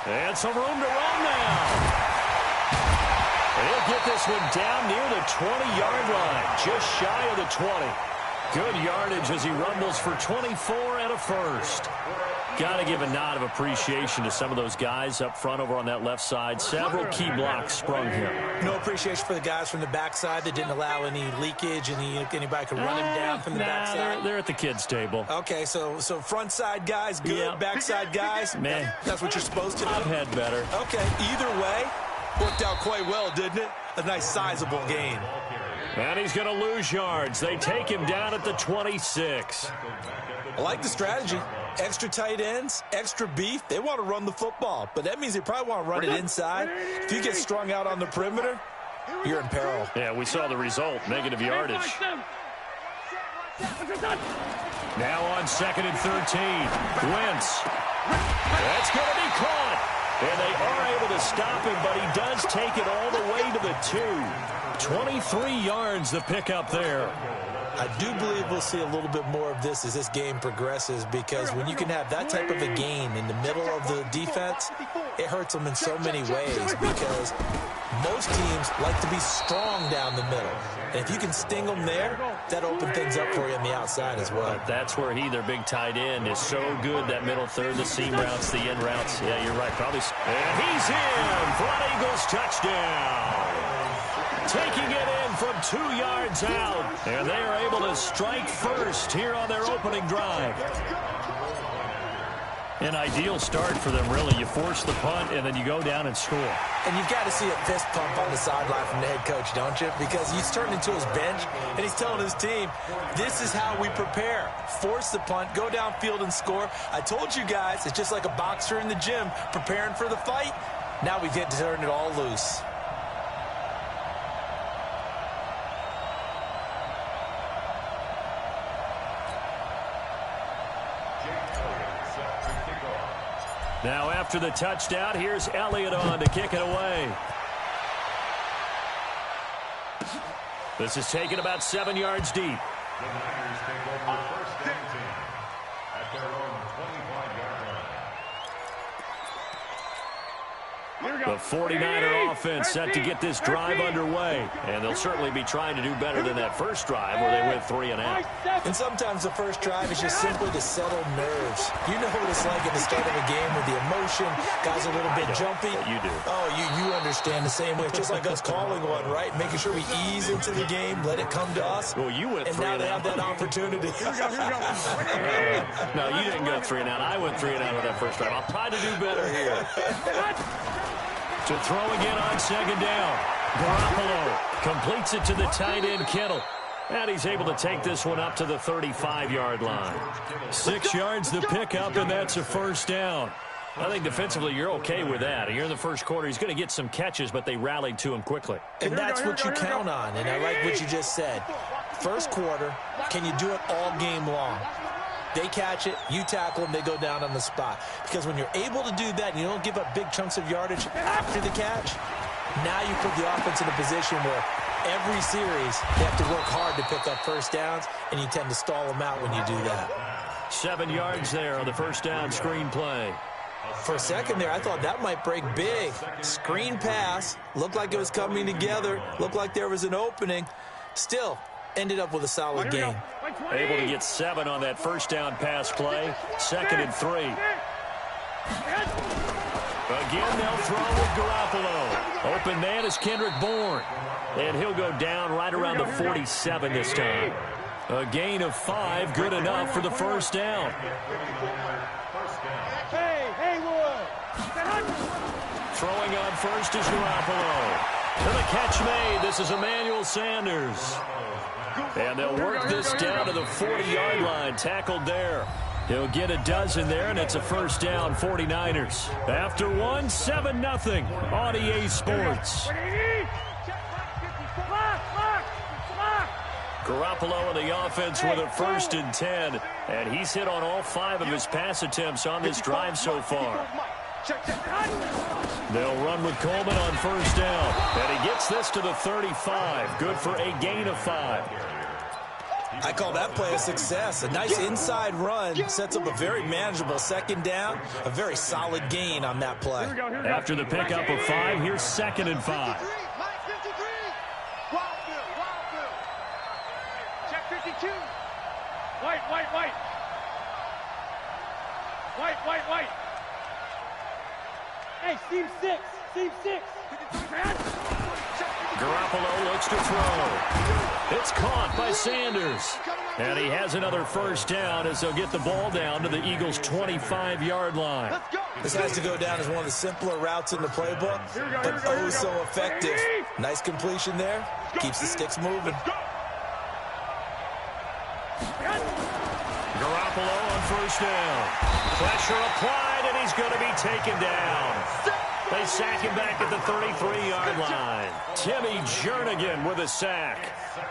And some room to run now. He'll get this one down near the 20-yard line, just shy of the 20. Good yardage as he rumbles for 24 and a first. Got to give a nod of appreciation to some of those guys up front over on that left side. Several key blocks sprung here. No appreciation for the guys from the backside that didn't allow any leakage, and anybody could run him down from the backside. They're at the kids' table. Okay, so front side guys, good. Yep. Backside guys, man, that's what you're supposed to do. I've had better. Okay, either way, worked out quite well, didn't it? A nice sizable gain. And he's going to lose yards. They take him down at the 26. I like the strategy. Extra tight ends, extra beef. They want to run the football, but that means they probably want to run it inside. If you get strung out on the perimeter, you're in peril. Yeah, we saw the result, negative yardage. Now on 2nd and 13. Wentz. That's going to be caught. And they are able to stop him, but he does take it all the way to the 2. 23 yards the pickup there. I do believe we'll see a little bit more of this as this game progresses, because when you can have that type of a gain in the middle of the defense, it hurts them in so many ways, because most teams like to be strong down the middle. And if you can sting them there, that opens things up for you on the outside as well. But that's where their big tight end, is so good, that middle third, the seam routes, the in routes. Yeah, you're right. Probably. And he's in for an Eagles touchdown. Taking it in from 2 yards out. And they are able to strike first here on their opening drive. An ideal start for them, really. You force the punt, and then you go down and score. And you've got to see a fist pump on the sideline from the head coach, don't you? Because he's turned into his bench, and he's telling his team, this is how we prepare. Force the punt, go downfield and score. I told you guys, it's just like a boxer in the gym preparing for the fight. Now we get to turn it all loose. Now after the touchdown, here's Elliott on to kick it away. This is taken about 7 yards deep. The Niners take over first and 10 at their own 25-yard line. The 49er offense set to get this drive underway. And they'll certainly be trying to do better than that first drive where they went 3 and out. And sometimes the first drive is just simply to settle nerves. You know what it's like at the start of a game with the emotion. Guys are a little bit jumpy. You do. Oh, you understand the same way. It's just like us calling one, right? Making sure we ease into the game, let it come to us. Well, you went 3 and out. And now they have that opportunity. No, you didn't go 3 and out. I went 3 and out with that first drive. I'll try to do better here. To throw again on 2nd down. Garoppolo completes it to the tight end, Kittle. And he's able to take this one up to the 35-yard line. 6 yards the pickup, and that's a first down. I think defensively you're okay with that. Here in the first quarter, he's going to get some catches, but they rallied to him quickly. And that's what you count on, and I like what you just said. First quarter, can you do it all game long? They catch it, you tackle them, they go down on the spot. Because when you're able to do that and you don't give up big chunks of yardage after the catch, now you put the offense in a position where every series they have to work hard to pick up first downs, and you tend to stall them out when you do that. 7 yards there on the first down screen play. For a second there, I thought that might break big. Screen pass, looked like it was coming together, looked like there was an opening. Still, ended up with a solid game. Able to get 7 on that first down pass play. 2nd and 3. Again, they'll throw with Garoppolo. Open man is Kendrick Bourne. And he'll go down right around the 47 this time. A gain of 5, good enough for the first down. Throwing on first is Garoppolo. To the catch made. This is Emmanuel Sanders. And they'll work this down to the 40-yard line. Tackled there. He'll get a dozen there, and it's a first down, 49ers. After 1, 7-0 on EA Sports. Garoppolo in the offense with a 1st and 10. And he's hit on all 5 of his pass attempts on this drive so far. They'll run with Coleman on first down. And he gets this to the 35. Good for a gain of 5. I call that play a success. A nice inside run sets up a very manageable second down, a very solid gain on that play. After the pickup of 5, here's 2nd and 5. Check 52. White. Hey, seam 6. Garoppolo looks to throw. It's caught by Sanders. And he has another first down as they'll get the ball down to the Eagles' 25-yard line. This has to go down as one of the simpler routes in the playbook, but oh so effective. Nice completion there. Keeps the sticks moving. Garoppolo on first down. Pressure applied, and he's going to be taken down. They sack him back at the 33-yard line. Timmy Jernigan with a sack.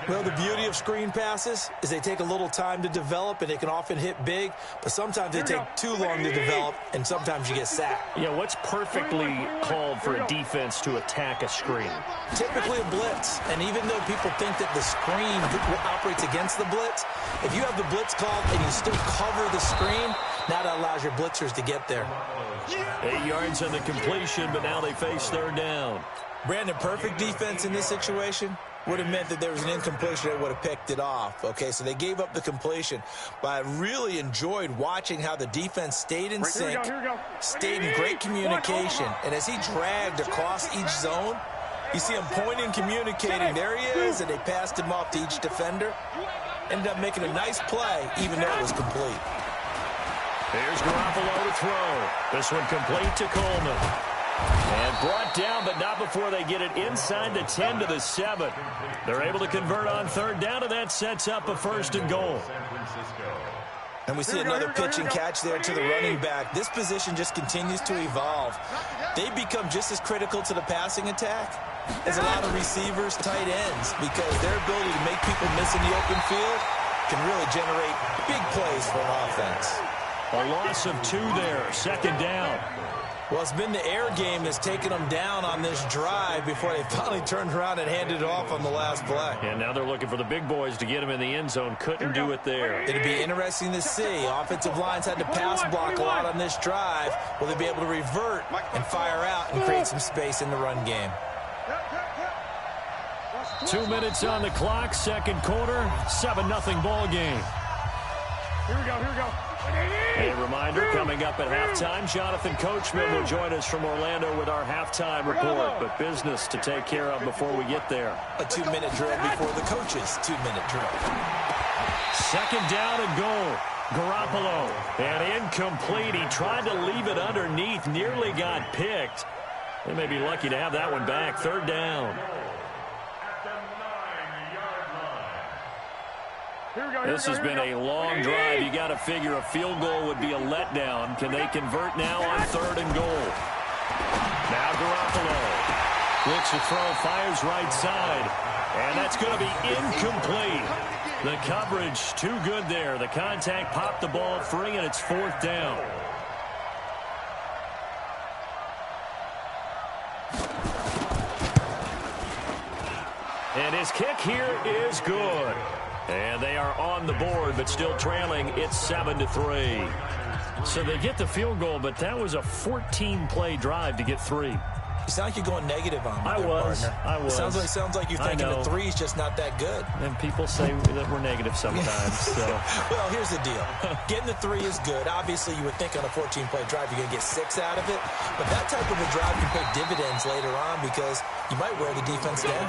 Well, the beauty of screen passes is they take a little time to develop, and they can often hit big, but sometimes they take too long to develop, and sometimes you get sacked. Yeah, what's perfectly called for a defense to attack a screen? Typically a blitz, and even though people think that the screen operates against the blitz, if you have the blitz called and you still cover the screen, now that allows your blitzers to get there. 8 yards on the completion, but now they face third down. Brandon, perfect defense in this situation would have meant that there was an incompletion that would have picked it off. Okay, so they gave up the completion, but I really enjoyed watching how the defense stayed in sync, stayed in great communication, and as he dragged across each zone, you see him pointing, communicating. There he is, and they passed him off to each defender. Ended up making a nice play, even though it was complete. Here's Garoppolo to throw. This one complete to Coleman. And brought down, but not before they get it inside the 10 to the 7. They're able to convert on third down, and that sets up a 1st and goal. And we see another pitch and catch there to the running back. This position just continues to evolve. They become just as critical to the passing attack as a lot of receivers, tight ends, because their ability to make people miss in the open field can really generate big plays for an offense. A loss of 2 there, 2nd down. Well, it's been the air game that's taken them down on this drive before they finally turned around and handed it off on the last play. And now they're looking for the big boys to get him in the end zone. Couldn't do it there. It'd be interesting to see. Offensive lines had to pass block a lot on this drive. Will they be able to revert and fire out and create some space in the run game? 2 minutes on the clock, 2nd quarter, 7-0 ball game. Here we go. A reminder, coming up at halftime, Jonathan Coachman will join us from Orlando with our halftime report, but business to take care of before we get there. A 2-minute drill before the coach's 2-minute drill. 2nd down and goal. Garoppolo, and incomplete. He tried to leave it underneath, nearly got picked. They may be lucky to have that one back. 3rd down. This has been a long drive. You got to figure a field goal would be a letdown. Can they convert now on 3rd and goal? Now Garoppolo looks to throw, fires right side, and that's going to be incomplete. The coverage too good there. The contact popped the ball free, and it's 4th down. And his kick here is good. And they are on the board, but still trailing. It's 7-3. So they get the field goal, but that was a 14-play drive to get 3. You sound like you're going negative on me. I was. Sounds like you're thinking the 3's just not that good. And people say that we're negative sometimes. So. Well, here's the deal. Getting the 3 is good. Obviously, you would think on a 14-play drive you're going to get 6 out of it. But that type of a drive can pay dividends later on because you might wear the defense down.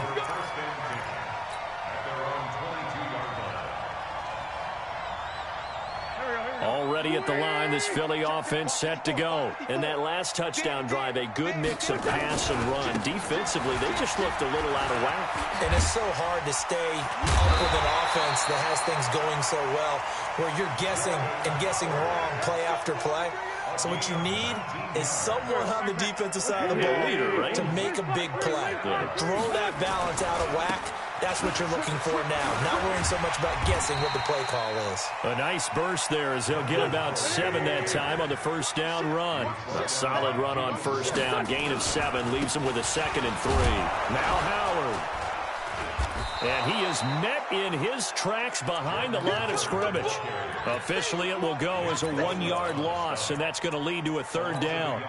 Already at the line, this Philly offense set to go. And that last touchdown drive, a good mix of pass and run. Defensively, they just looked a little out of whack. And it's so hard to stay up with an offense that has things going so well, where you're guessing and guessing wrong play after play. So what you need is someone on the defensive side of the ball to make a big play. Throw that balance out of whack. That's what you're looking for now. Not worrying so much about guessing what the play call is. A nice burst there as they'll get about 7 that time on the 1st down run. A solid run on 1st down. Gain of 7 leaves them with a 2nd and 3. Now Howard. And he is met in his tracks behind the line of scrimmage. Officially, it will go as a 1-yard loss, and that's going to lead to a 3rd down.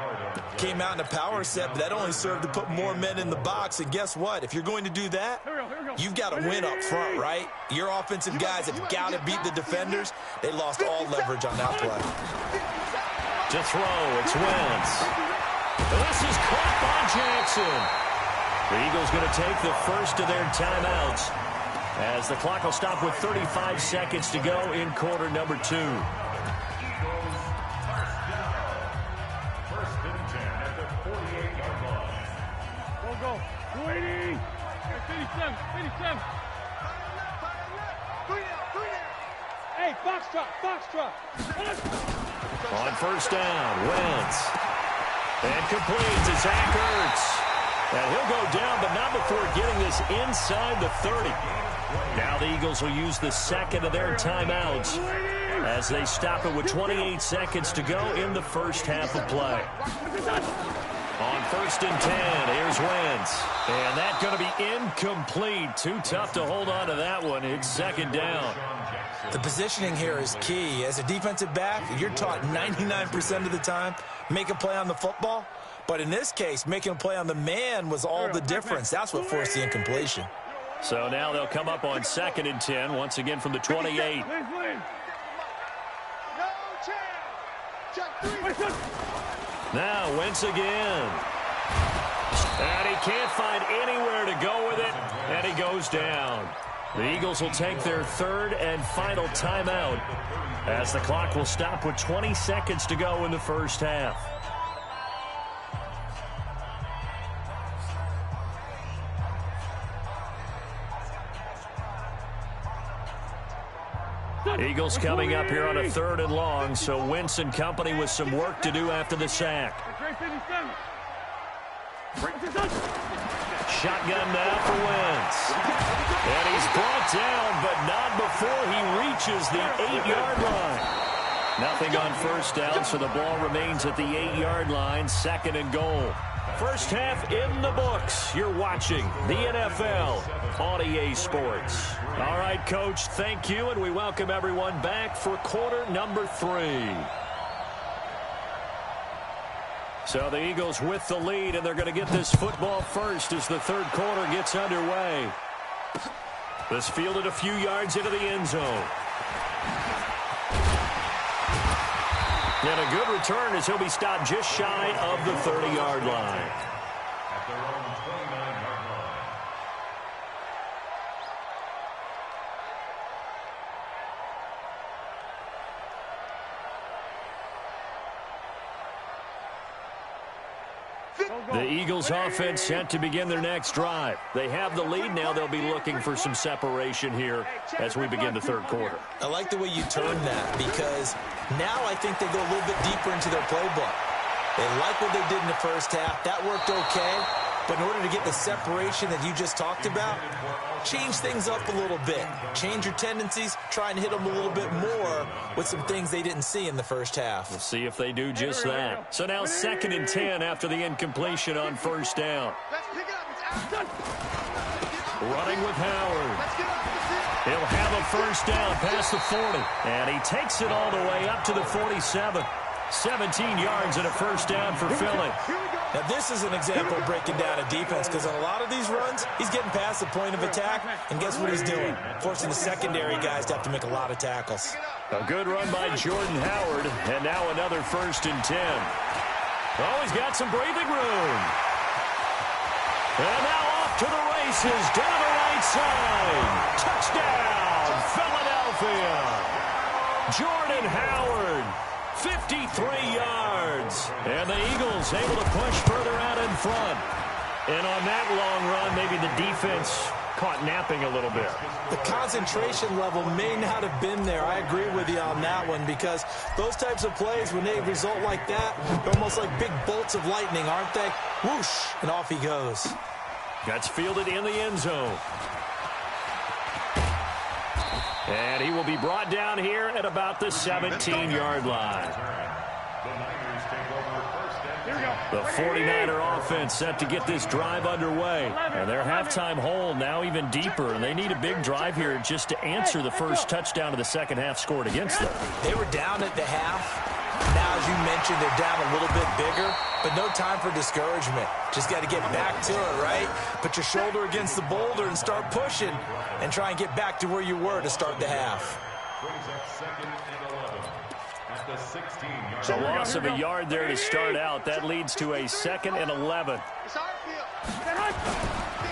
Came out in a power set, but that only served to put more men in the box. And guess what? If you're going to do that, you've got to win up front, right? Your offensive guys have got to beat the defenders. They lost all leverage on that play. To throw, it's Wentz. This is caught by Jackson. The Eagles going to take the first of their timeouts as the clock will stop with 35 seconds to go in quarter number 2. Eagles first and 10 at the 48-yard line. Go. 280. 57. 57. Hey, Foxtrot. On first down, Wentz. And complete to Zach Ertz. And he'll go down, but not before getting this inside the 30. Now the Eagles will use the second of their timeouts as they stop it with 28 seconds to go in the first half of play. On first and 10, here's Wentz. And that's going to be incomplete. Too tough to hold on to that one. It's 2nd down. The positioning here is key. As a defensive back, you're taught 99% of the time, make a play on the football. But in this case, making a play on the man was all the difference. That's what forced the incompletion. So now they'll come up on 2nd and 10, once again from the 28. Now Wentz again. And he can't find anywhere to go with it, and he goes down. The Eagles will take their 3rd and final timeout as the clock will stop with 20 seconds to go in the first half. Eagles coming up here on a 3rd and long, so Wentz and company with some work to do after the sack. Shotgun now for Wentz. And he's brought down, but not before he reaches the 8-yard line. Nothing on first down, so the ball remains at the 8-yard line, 2nd and goal. First half in the books. You're watching the NFL on EA Sports. All right, Coach, thank you, and we welcome everyone back for quarter number 3. So the Eagles with the lead, and they're going to get this football first as the 3rd quarter gets underway. This fielded a few yards into the end zone. And a good return as he'll be stopped just shy of the 30-yard line. At their own 29-yard line. The Eagles offense set to begin their next drive. They have the lead now. They'll be looking for some separation here as we begin the 3rd quarter. I like the way you turn that because now I think they go a little bit deeper into their playbook. They like what they did in the first half. That worked okay. But in order to get the separation that you just talked about, change things up a little bit. Change your tendencies. Try and hit them a little bit more with some things they didn't see in the first half. We'll see if they do just that. So now 2nd and 10 after the incompletion on first down. Running with Howard. He'll have a first down past the 40. And he takes it all the way up to the 47. 17 yards and a first down for Philly. Now, this is an example of breaking down a defense because on a lot of these runs, he's getting past the point of attack, and guess what he's doing? Forcing the secondary guys to have to make a lot of tackles. A good run by Jordan Howard, and now another 1st and 10. Oh, he's got some breathing room. And now off to the races, down the right side. Touchdown, Philadelphia. Jordan Howard. 53 yards. And the Eagles able to push further out in front. And on that long run, maybe the defense caught napping a little bit. The concentration level may not have been there. I agree with you on that one because those types of plays, when they result like that, they're almost like big bolts of lightning, aren't they? Whoosh, and off he goes. That's fielded in the end zone. And he will be brought down here at about the 17-yard line. The Niners take over 1st and 10. The 49er offense set to get this drive underway. And their halftime hole now even deeper, and they need a big drive here just to answer the first touchdown of the second half scored against them. They were down at the half. Now, as you mentioned, they're down a little bit bigger, but no time for discouragement. Just got to get back to it, right? Put your shoulder against the boulder and start pushing and try and get back to where you were to start the half. A loss of a yard there to start out. That leads to a 2nd and 11.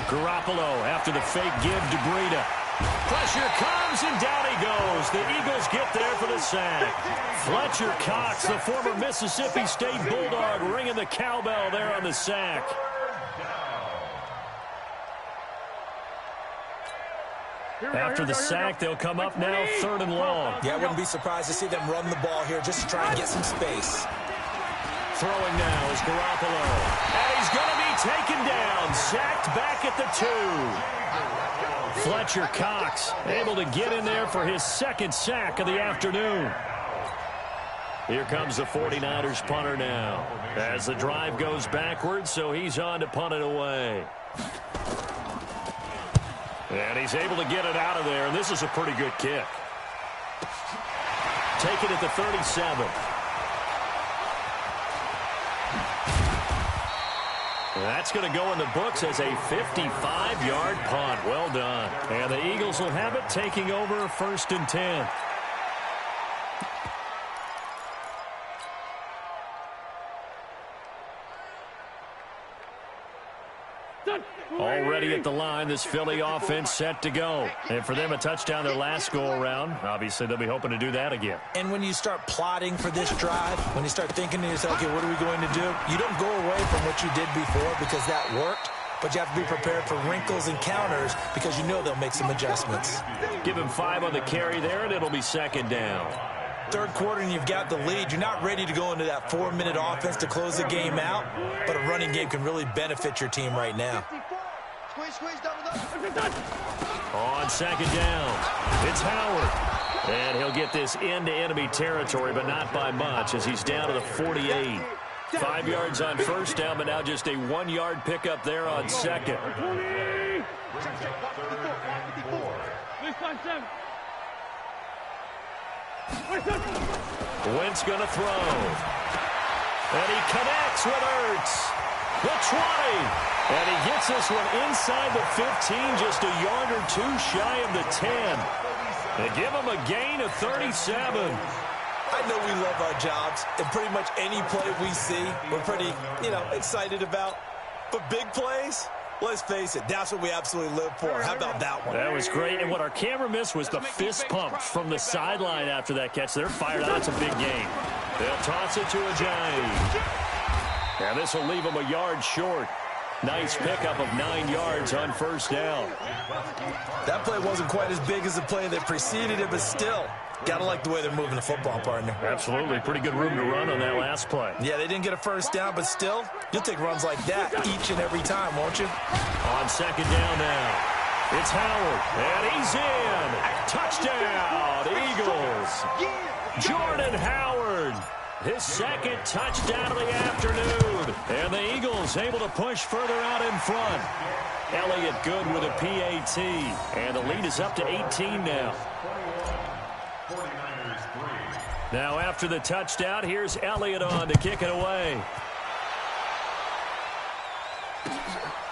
Garoppolo after the fake give to Breida. Pressure comes, and down he goes. The Eagles get there for the sack. Fletcher Cox, the former Mississippi State Bulldog, ringing the cowbell there on the sack. After the sack, they'll come up now 3rd and long. Yeah, I wouldn't be surprised to see them run the ball here just to try and get some space. Throwing now is Garoppolo. And he's going to be taken down. Sacked back at the 2. Fletcher Cox able to get in there for his 2nd sack of the afternoon. Here comes the 49ers punter now. As the drive goes backwards, so he's on to punt it away. And he's able to get it out of there, and this is a pretty good kick. Take it at the 37. That's going to go in the books as a 55-yard punt. Well done. And the Eagles will have it, taking over 1st and 10. Already at the line, this Philly offense set to go. And for them, a touchdown their last go-around. Obviously, they'll be hoping to do that again. And when you start plotting for this drive, when you start thinking to yourself, okay, what are we going to do? You don't go away from what you did before because that worked, but you have to be prepared for wrinkles and counters because you know they'll make some adjustments. Give him 5 on the carry there, and it'll be 2nd down. 3rd quarter and you've got the lead. You're not ready to go into that 4-minute offense to close the game out, but a running game can really benefit your team right now. On 2nd down, it's Howard. And he'll get this into enemy territory, but not by much as he's down to the 48. 5 yards on 1st down, but now just a 1-yard pickup there on 2nd. Wentz going to throw. And he connects with Ertz. The 20. And he gets this one inside the 15, just a yard or 2 shy of the 10. They give him a gain of 37. I know we love our jobs, and pretty much any play we see, we're pretty, excited about. But big plays, let's face it, that's what we absolutely live for. How about that one? That was great, and what our camera missed was the fist pump from the sideline after that catch. They're fired out. It's a big game. They'll toss it to Ajayi. And this will leave them a yard short. Nice pickup of 9 yards on 1st down. That play wasn't quite as big as the play that preceded it, but still, gotta like the way they're moving the football, partner. Absolutely. Pretty good room to run on that last play. Yeah, they didn't get a 1st down, but still, you'll take runs like that each and every time, won't you? On 2nd down now, it's Howard, and he's in. Touchdown, Eagles. Jordan Howard. His 2nd touchdown of the afternoon. And the Eagles able to push further out in front. Elliott good with a PAT. And the lead is up to 18 now. Now after the touchdown, here's Elliott on to kick it away.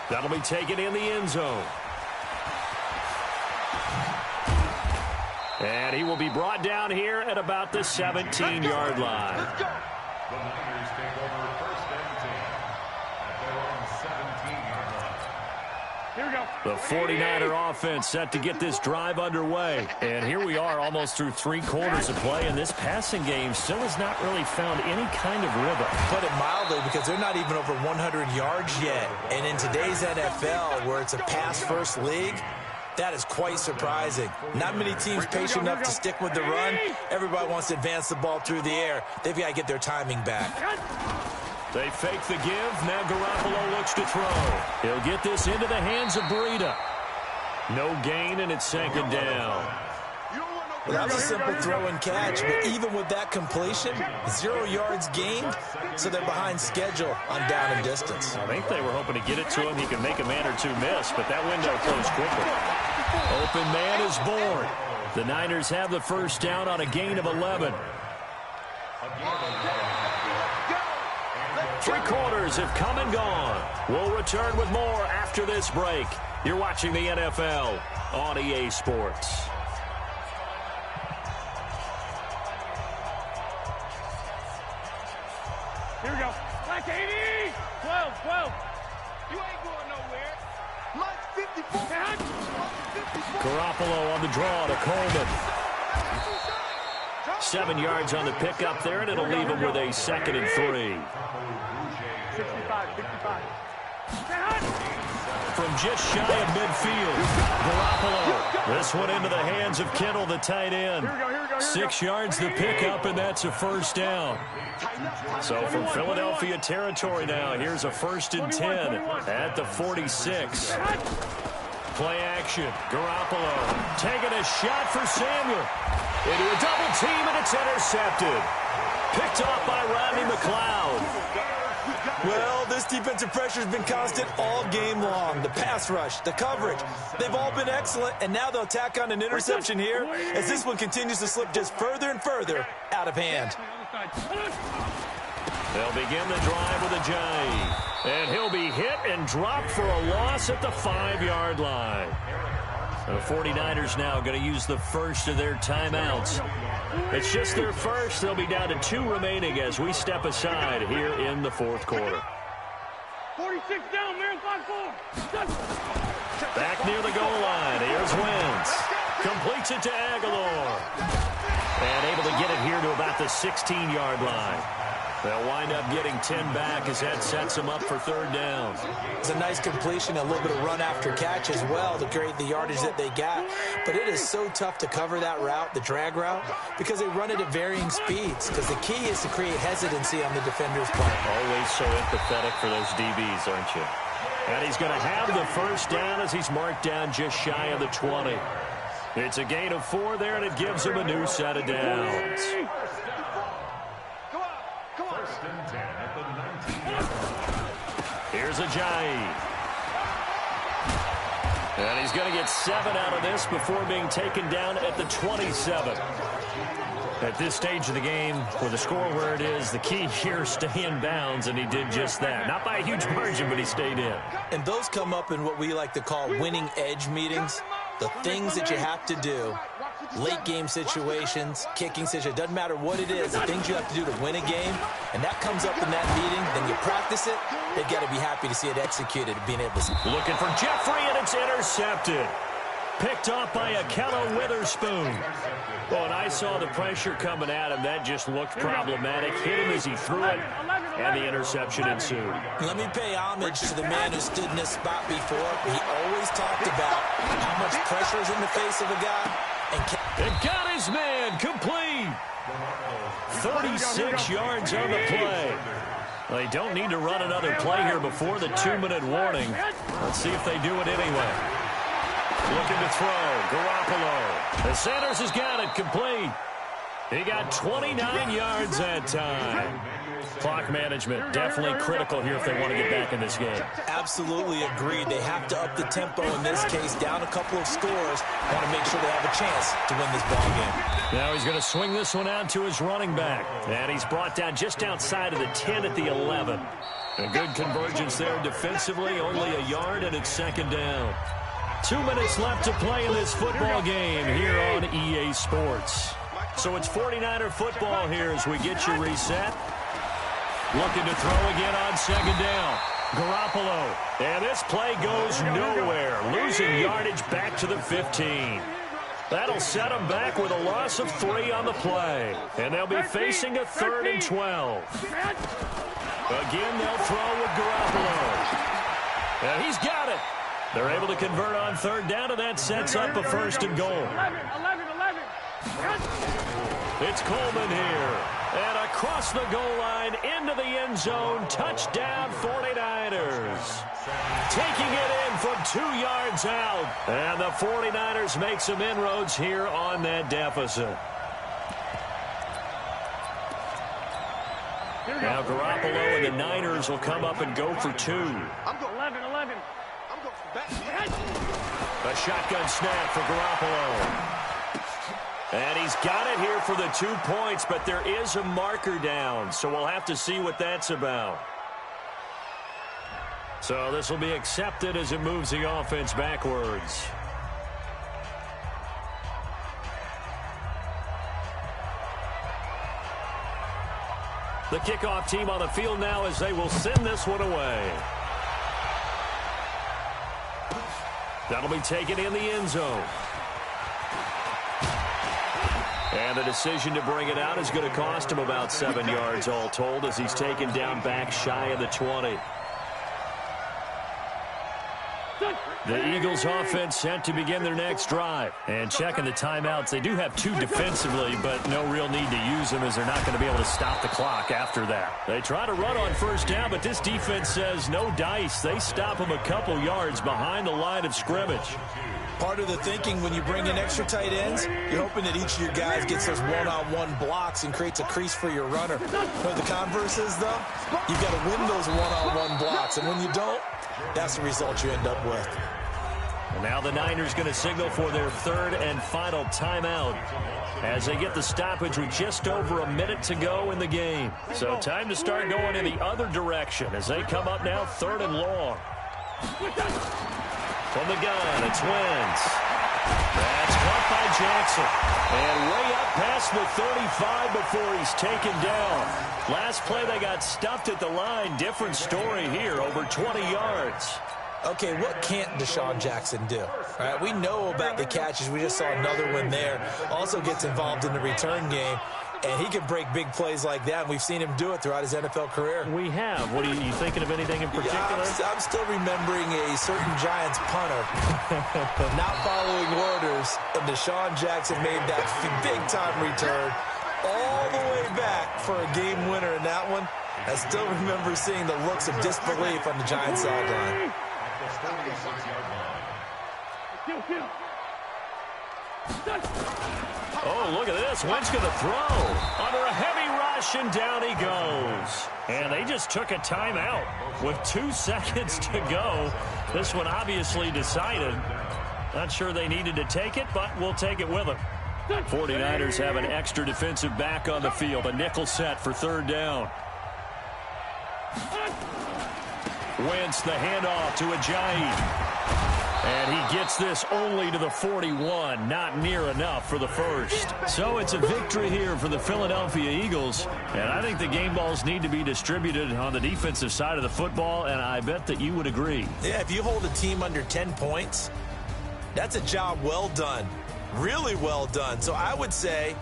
That'll be taken in the end zone. And he will be brought down here at about the 17-yard line. The Niners take over 1st and 10 at their own 17-yard line. Here we go. The 49er offense set to get this drive underway. And here we are almost through 3 quarters of play, and this passing game still has not really found any kind of rhythm. Put it mildly, because they're not even over 100 yards yet. And in today's NFL, where it's a pass-first league, that is quite surprising. Not many teams patient enough to stick with the run. Everybody wants to advance the ball through the air. They've got to get their timing back. They fake the give. Now Garoppolo looks to throw. He'll get this into the hands of Breida. No gain, and it's 2nd down. Well, that was a simple throw and catch, but even with that completion, 0 yards gained, so they're behind schedule on down and distance. I think they were hoping to get it to him. He could make a man or two miss, but that window closed quickly. Open man is born. The Niners have the first down on a gain of 11. 3 quarters have come and gone. We'll return with more after this break. You're watching the NFL on EA Sports. Here we go. Black 80. 12, 12. You ain't going nowhere. Lunch 54. Garoppolo on the draw to Coleman. 7 yards on the pickup there, and it'll leave him with a 2nd and 3. 65, 65. From just shy of midfield, Garoppolo. This one into the hands of Kittle, the tight end. 6 yards the pickup, and that's a first down. So from Philadelphia territory now, here's a 1st and 10 at the 46. Play action. Garoppolo taking a shot for Samuel. Into a double team, and it's intercepted. Picked off by Rodney McLeod. Well, this defensive pressure has been constant all game long. The pass rush, the coverage, they've all been excellent, and now they'll tack on an interception here as this one continues to slip just further and further out of hand. They'll begin the drive with a J. And he'll be hit and dropped for a loss at the 5-yard line. The 49ers now going to use the first of their timeouts. It's just their first. They'll be down to 2 remaining as we step aside here in the 4th quarter. 46 down, man. 5-4. Back near the goal line. Here's Wentz. Completes it to Aguilar. And able to get it here to about the 16-yard line. They'll wind up getting 10 back as that sets them up for 3rd down. It's a nice completion, a little bit of run after catch as well to create the yardage that they got. But it is so tough to cover that route, the drag route, because they run it at varying speeds. Because the key is to create hesitancy on the defender's part. Always so empathetic for those DBs, aren't you? And he's going to have the first down as he's marked down just shy of the 20. It's a gain of 4 there, and it gives him a new set of downs. Here's Ajayi. And he's going to get 7 out of this before being taken down at the 27. At this stage of the game, with the score where it is, the key here is stay in bounds, and he did just that. Not by a huge margin, but he stayed in. And those come up in what we like to call winning edge meetings. The things that you have to do, late game situations, kicking situations, doesn't matter what it is, the things you have to do to win a game, and that comes up in that meeting, then you practice it, they've got to be happy to see it executed, being able to... Looking for Jeffrey, and it's intercepted. Picked off by Akello Witherspoon. Well, and I saw the pressure coming at him. That just looked problematic. Hit him as he threw it, and the interception ensued. Let me pay homage to the man who stood in this spot before. He always talked about how much pressure is in the face of a guy. And got his man complete. 36 yards on the play. They don't need to run another play here before the 2-minute warning. Let's see if they do it anyway. Looking to throw. Garoppolo. The Sanders has got it complete. He got 29 yards that time. Clock management definitely critical here if they want to get back in this game. Absolutely agreed. They have to up the tempo in this case, down a couple of scores. Want to make sure they have a chance to win this ball game. Now he's going to swing this one out to his running back. And he's brought down just outside of the 10 at the 11. A good convergence there defensively, only a yard, and it's 2nd down. 2 minutes left to play in this football game here on EA Sports. So it's 49er football here as we get you reset. Looking to throw again on 2nd down. Garoppolo. And this play goes nowhere. Losing yardage back to the 15. That'll set them back with a loss of 3 on the play. And they'll be facing a 3rd and 12. Again, they'll throw with Garoppolo. And he's got it. They're able to convert on 3rd down, and that sets up a 1st and goal. 11. It's Coleman here. And across the goal line, into the end zone, touchdown 49ers. Taking it in from 2 yards out. And the 49ers make some inroads here on that deficit. Now Garoppolo and the Niners will come up and go for 2. I'm going 11. I'm going back. A shotgun snap for Garoppolo. And he's got it here for the 2 points, but there is a marker down, so we'll have to see what that's about. So this will be accepted as it moves the offense backwards. The kickoff team on the field now as they will send this one away. That'll be taken in the end zone. And the decision to bring it out is going to cost him about 7 yards all told as he's taken down back shy of the 20. The Eagles offense set to begin their next drive. And checking the timeouts, they do have 2 defensively, but no real need to use them as they're not going to be able to stop the clock after that. They try to run on first down, but this defense says no dice. They stop them a couple yards behind the line of scrimmage. Part of the thinking when you bring in extra tight ends, you're hoping that each of your guys gets those one-on-one blocks and creates a crease for your runner. But the converse is, though, you've got to win those one-on-one blocks. And when you don't, that's the result you end up with. And now the Niners going to signal for their 3rd and final timeout as they get the stoppage with just over a minute to go in the game. So time to start going in the other direction as they come up now 3rd and long. From the gun, it's Wentz. That's caught by Jackson. And way up past the 35 before he's taken down. Last play, they got stuffed at the line. Different story here, over 20 yards. Okay, what can't Deshaun Jackson do? All right, we know about the catches. We just saw another one there. Also gets involved in the return game. And he can break big plays like that, and we've seen him do it throughout his NFL career. We have. What are you thinking of anything in particular? Yeah, I'm still remembering a certain Giants punter not following orders, and Deshaun Jackson made that big-time return all the way back for a game winner in that one. I still remember seeing the looks of disbelief on the Giants sideline. Oh, look at this. Wentz going to throw under a heavy rush, and down he goes. And they just took a timeout with 2 seconds to go. This one obviously decided. Not sure they needed to take it, but we'll take it with them. 49ers have an extra defensive back on the field. A nickel set for 3rd down. Wentz the handoff to Ajayi. And he gets this only to the 41, not near enough for the first. So it's a victory here for the Philadelphia Eagles. And I think the game balls need to be distributed on the defensive side of the football, and I bet that you would agree. Yeah, if you hold a team under 10 points, that's a job well done. Really well done. So I would say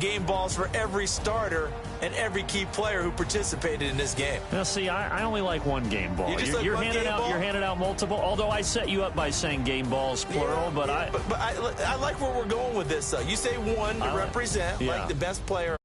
game balls for every starter and every key player who participated in this game. Now, see, I only like one game ball. You're handing out multiple, although I set you up by saying game balls, plural, I like where we're going with this, though. You say one to represent, like the best player